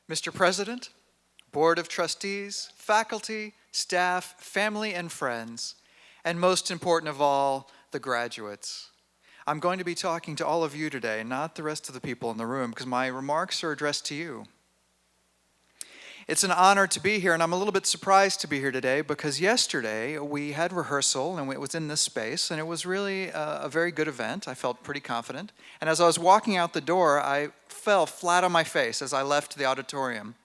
Mr. President, Board of Trustees, faculty, staff, family, and friends, and most important of all, the graduates. I'm going to be talking to all of you today, not the rest of the people in the room, because my remarks are addressed to you. It's an honor to be here, and I'm a little bit surprised to be here today because yesterday we had rehearsal, and it was in this space, and it was really a very good event. I felt pretty confident. And as I was walking out the door, I fell flat on my face as I left the auditorium.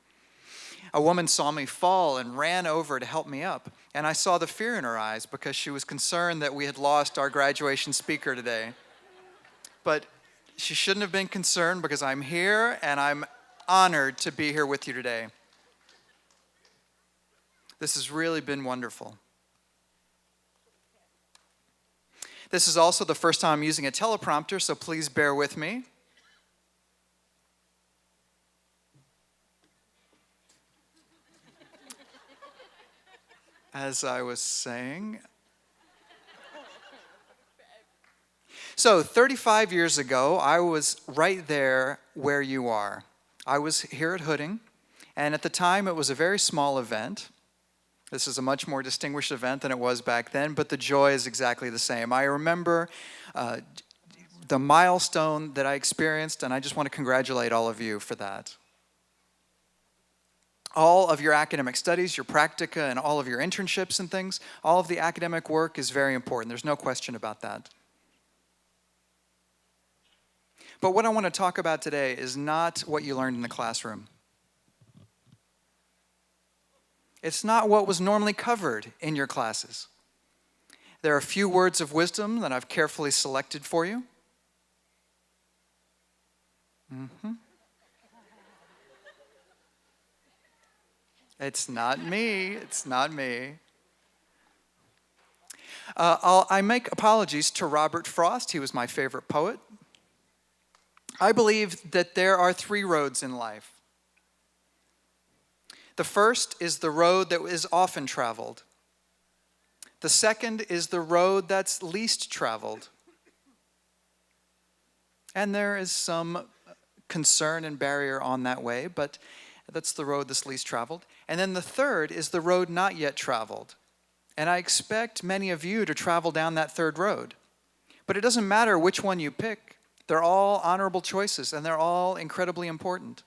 A woman saw me fall and ran over to help me up, and I saw the fear in her eyes because she was concerned that we had lost our graduation speaker today. But she shouldn't have been concerned because I'm here, and I'm honored to be here with you today. This has really been wonderful. This is also the first time I'm using a teleprompter, so please bear with me. As I was saying. So 35 years ago, I was right there where you are. I was here at Hooding, and at the time it was a very small event. This is a much more distinguished event than it was back then, but the joy is exactly the same. I remember the milestone that I experienced, and I just want to congratulate all of you for that. All of your academic studies, your practica, and all of your internships and things, all of the academic work is very important. There's no question about that. But what I want to talk about today is not what you learned in the classroom. It's not what was normally covered in your classes. There are a few words of wisdom that I've carefully selected for you. It's not me. It's not me. I make apologies to Robert Frost. He was my favorite poet. I believe that there are three roads in life. The first is the road that is often traveled. The second is the road that's least traveled. And there is some concern and barrier on that way, but that's the road that's least traveled. And then the third is the road not yet traveled. And I expect many of you to travel down that third road. But it doesn't matter which one you pick. They're all honorable choices, and they're all incredibly important.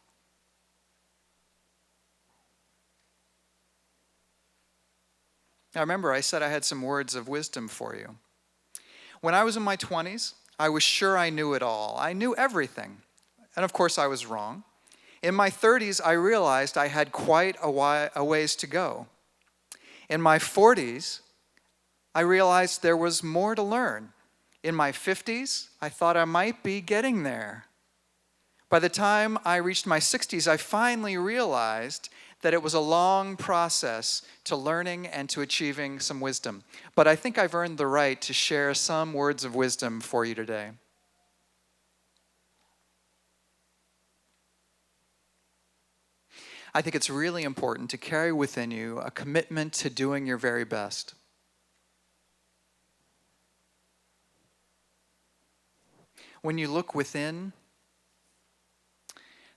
Now remember, I said I had some words of wisdom for you. When I was in my 20s, I was sure I knew it all. I knew everything. And of course, I was wrong. In my 30s, I realized I had quite a ways to go. In my 40s, I realized there was more to learn. In my 50s, I thought I might be getting there. By the time I reached my 60s, I finally realized that it was a long process to learning and to achieving some wisdom. But I think I've earned the right to share some words of wisdom for you today. I think it's really important to carry within you a commitment to doing your very best. When you look within,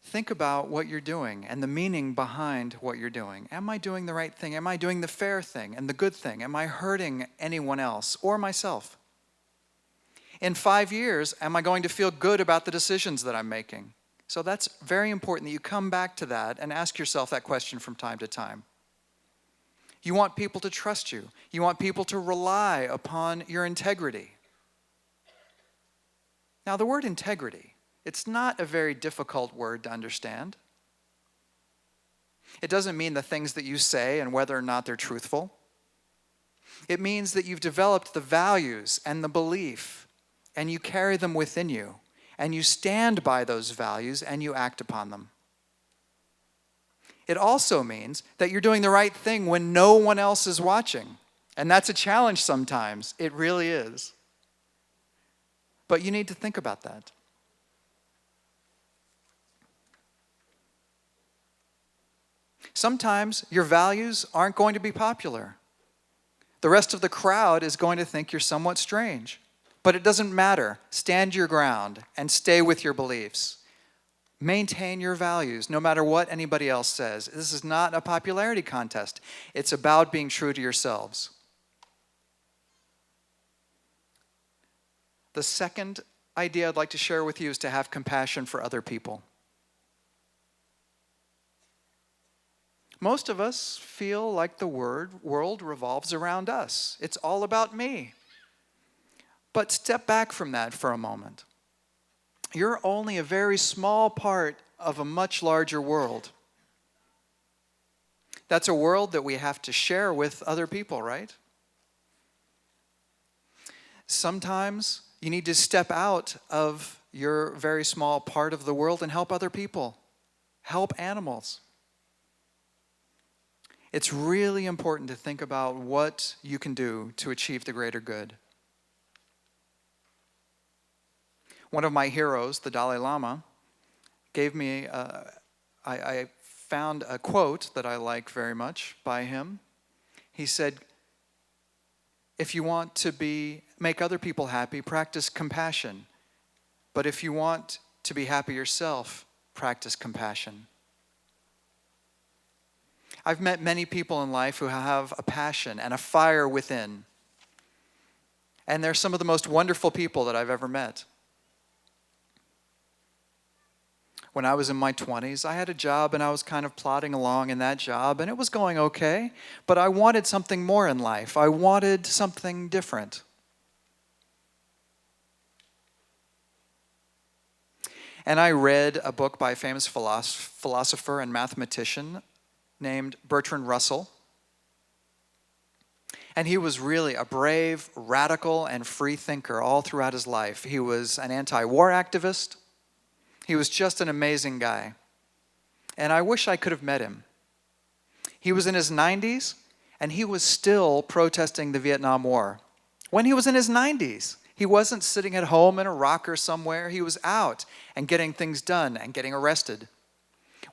think about what you're doing and the meaning behind what you're doing. Am I doing the right thing? Am I doing the fair thing and the good thing? Am I hurting anyone else or myself? In 5 years, am I going to feel good about the decisions that I'm making? So that's very important that you come back to that and ask yourself that question from time to time. You want people to trust you. You want people to rely upon your integrity. Now, the word integrity, it's not a very difficult word to understand. It doesn't mean the things that you say and whether or not they're truthful. It means that you've developed the values and the belief, and you carry them within you, and you stand by those values and you act upon them. It also means that you're doing the right thing when no one else is watching. And that's a challenge sometimes. It really is. But you need to think about that. Sometimes your values aren't going to be popular. The rest of the crowd is going to think you're somewhat strange. But it doesn't matter. Stand your ground and stay with your beliefs. Maintain your values, no matter what anybody else says. This is not a popularity contest. It's about being true to yourselves. The second idea I'd like to share with you is to have compassion for other people. Most of us feel like the world revolves around us. It's all about me. But step back from that for a moment. You're only a very small part of a much larger world. That's a world that we have to share with other people, right? Sometimes you need to step out of your very small part of the world and help other people, help animals. It's really important to think about what you can do to achieve the greater good. One of my heroes, the Dalai Lama, gave me, I found a quote that I like very much by him. He said, if you want to make other people happy, practice compassion. But if you want to be happy yourself, practice compassion. I've met many people in life who have a passion and a fire within. And they're some of the most wonderful people that I've ever met. When I was in my 20s, I had a job and I was kind of plodding along in that job and it was going okay, but I wanted something more in life. I wanted something different. And I read a book by a famous philosopher and mathematician named Bertrand Russell. And he was really a brave, radical, and free thinker all throughout his life. He was an anti-war activist. He was just an amazing guy. And I wish I could have met him. He was in his 90s, and he was still protesting the Vietnam War. When he was in his 90s, he wasn't sitting at home in a rocker somewhere. He was out and getting things done and getting arrested.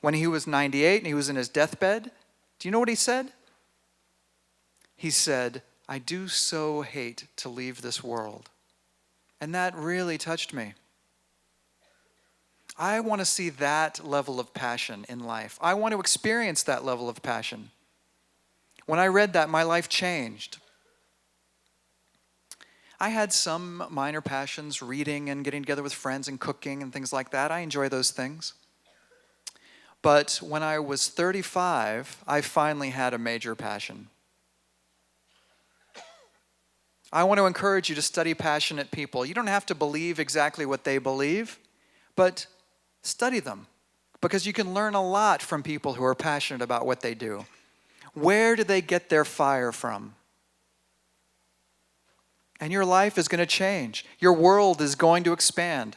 When he was 98 and he was in his deathbed, do you know what he said? He said, I do so hate to leave this world. And that really touched me. I want to see that level of passion in life. I want to experience that level of passion. When I read that, my life changed. I had some minor passions, reading and getting together with friends and cooking and things like that. I enjoy those things. But when I was 35, I finally had a major passion. I want to encourage you to study passionate people. You don't have to believe exactly what they believe, but study them, because you can learn a lot from people who are passionate about what they do. Where do they get their fire from? And your life is going to change. Your world is going to expand.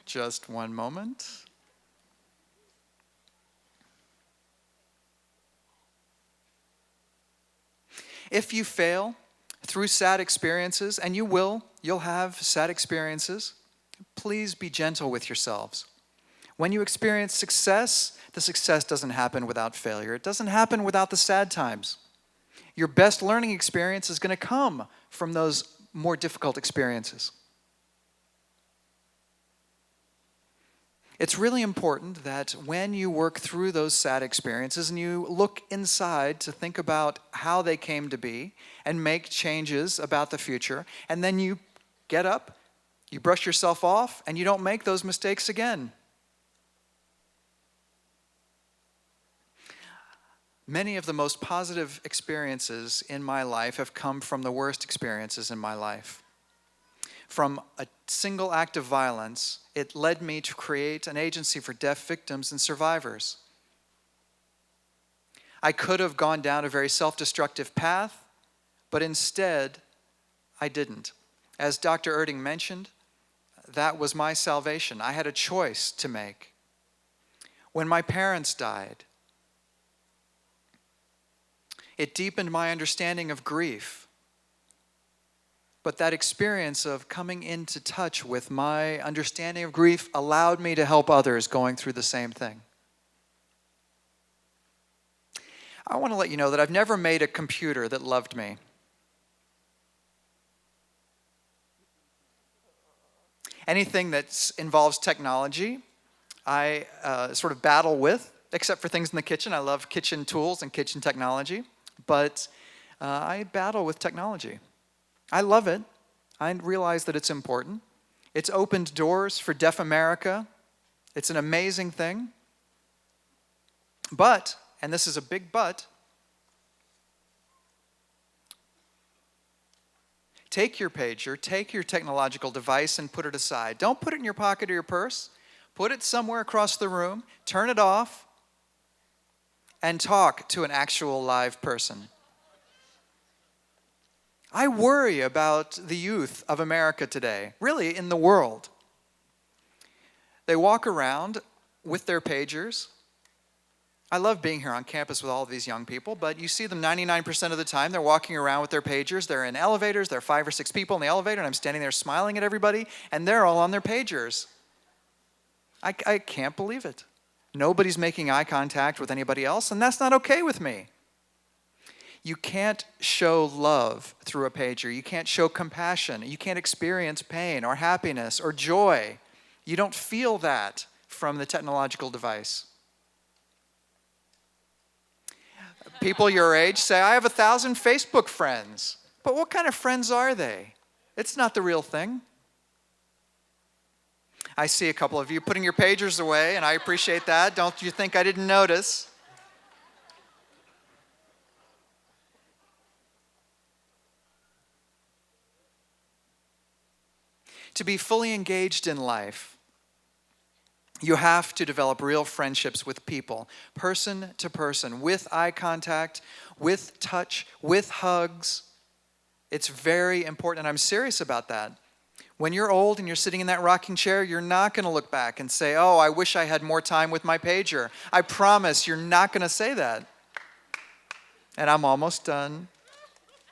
Just one moment. If you fail through sad experiences, and you'll have sad experiences, please be gentle with yourselves. When you experience success, the success doesn't happen without failure. It doesn't happen without the sad times. Your best learning experience is going to come from those more difficult experiences. It's really important that when you work through those sad experiences and you look inside to think about how they came to be and make changes about the future, and then you get up, you brush yourself off, and you don't make those mistakes again. Many of the most positive experiences in my life have come from the worst experiences in my life. From a single act of violence, it led me to create an agency for deaf victims and survivors. I could have gone down a very self-destructive path, but instead, I didn't. As Dr. Erding mentioned, that was my salvation. I had a choice to make. When my parents died, it deepened my understanding of grief. But that experience of coming into touch with my understanding of grief allowed me to help others going through the same thing. I want to let you know that I've never made a computer that loved me. Anything that involves technology, I sort of battle with, except for things in the kitchen. I love kitchen tools and kitchen technology, but I battle with technology. I love it. I realize that it's important. It's opened doors for Deaf America. It's an amazing thing. But, and this is a big but, take your pager, take your technological device and put it aside. Don't put it in your pocket or your purse. Put it somewhere across the room, turn it off, and talk to an actual live person. I worry about the youth of America today, really in the world. They walk around with their pagers. I love being here on campus with all of these young people, but you see them 99% of the time. They're walking around with their pagers. They're in elevators. There are 5 or 6 people in the elevator, and I'm standing there smiling at everybody, and they're all on their pagers. I can't believe it. Nobody's making eye contact with anybody else, and that's not okay with me. You can't show love through a pager. You can't show compassion. You can't experience pain or happiness or joy. You don't feel that from the technological device. People your age say, I have 1,000 Facebook friends. But what kind of friends are they? It's not the real thing. I see a couple of you putting your pagers away, and I appreciate that. Don't you think I didn't notice? To be fully engaged in life, you have to develop real friendships with people, person to person, with eye contact, with touch, with hugs. It's very important, and I'm serious about that. When you're old and you're sitting in that rocking chair, you're not going to look back and say, oh, I wish I had more time with my pager. I promise you're not going to say that. And I'm almost done.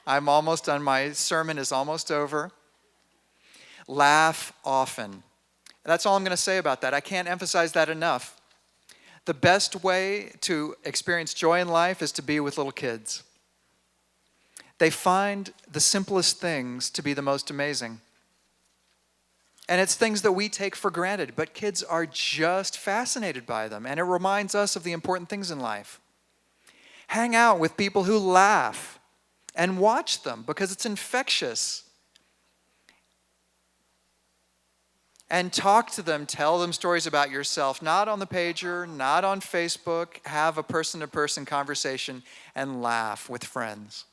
My sermon is almost over. Laugh often. That's all I'm going to say about that. I can't emphasize that enough. The best way to experience joy in life is to be with little kids. They find the simplest things to be the most amazing. And it's things that we take for granted, but kids are just fascinated by them, and it reminds us of the important things in life. Hang out with people who laugh and watch them because it's infectious. And talk to them, tell them stories about yourself, not on the pager, not on Facebook. Have a person-to-person conversation and laugh with friends.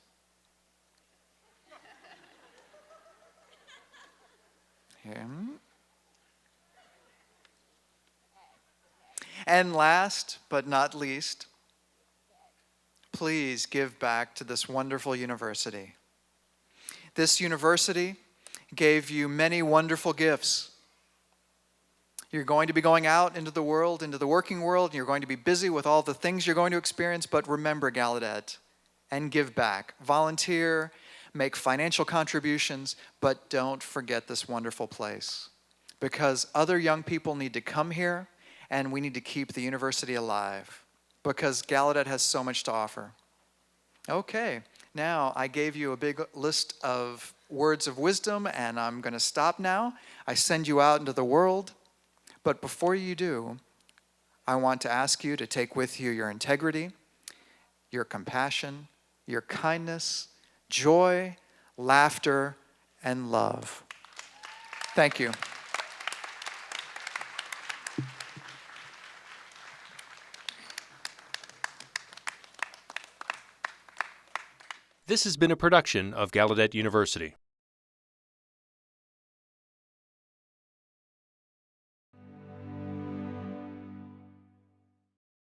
And last but not least, please give back to this wonderful university. This university gave you many wonderful gifts. You're going to be going out into the world, into the working world, and you're going to be busy with all the things you're going to experience, but remember Gallaudet and give back. Volunteer, make financial contributions, but don't forget this wonderful place. Because other young people need to come here, and we need to keep the university alive. Because Gallaudet has so much to offer. Okay, now I gave you a big list of words of wisdom, and I'm going to stop now. I send you out into the world. But before you do, I want to ask you to take with you your integrity, your compassion, your kindness, joy, laughter, and love. Thank you. This has been a production of Gallaudet University.